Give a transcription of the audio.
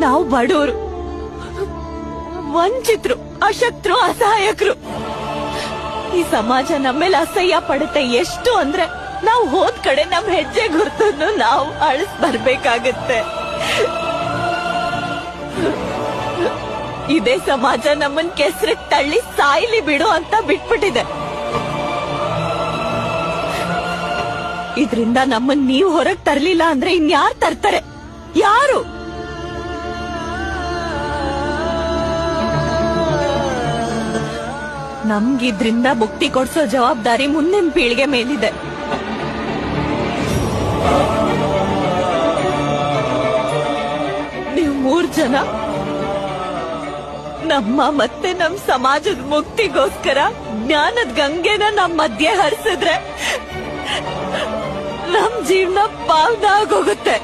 ನಾವು ಬಡವರು, ವಂಚಿತರು, ಅಶಕ್ತರು, ಅಸಹಾಯಕರು. ಈ ಸಮಾಜ ನಮ್ಮೇಲೆ ಅಸಹ್ಯ ಪಡುತ್ತೆ. ಎಷ್ಟು ಅಂದ್ರೆ ನಾವು ಹೋದ್ ಕಡೆ ನಮ್ ಹೆಜ್ಜೆ ಗುರ್ತನ್ನು ನಾವು ಅಳಿಸ್ ಬರ್ಬೇಕಾಗತ್ತೆ. ಇದೇ ಸಮಾಜ ನಮ್ಮನ್ ಕೆಸರಿಗೆ ತಳ್ಳಿ ಸಾಯ್ಲಿ ಬಿಡು ಅಂತ ಬಿಟ್ಬಿಟ್ಟಿದೆ. ಇದ್ರಿಂದ ನಮ್ಮನ್ ನೀವು ಹೊರಗ್ ತರ್ಲಿಲ್ಲ ಅಂದ್ರೆ ಇನ್ಯಾರು ತರ್ತಾರೆ? ಯಾರು? ನಮ್ಗಿದ್ರಿಂದ ಮುಕ್ತಿ ಕೊಡ್ಸೋ ಜವಾಬ್ದಾರಿ ಮುಂದಿನ ಪೀಳಿಗೆ ಮೇಲಿದೆ. ನೀವು 3 ಜನ ನಮ್ಮ ಮತ್ತೆ ನಮ್ ಸಮಾಜದ ಮುಕ್ತಿಗೋಸ್ಕರ ಜ್ಞಾನದ ಗಂಗೆನ ನಮ್ ಮಧ್ಯೆ ಹರಿಸಿದ್ರೆ ನಮ್ ಜೀವನ ಪಾವನ ಆಗೋಗುತ್ತೆ.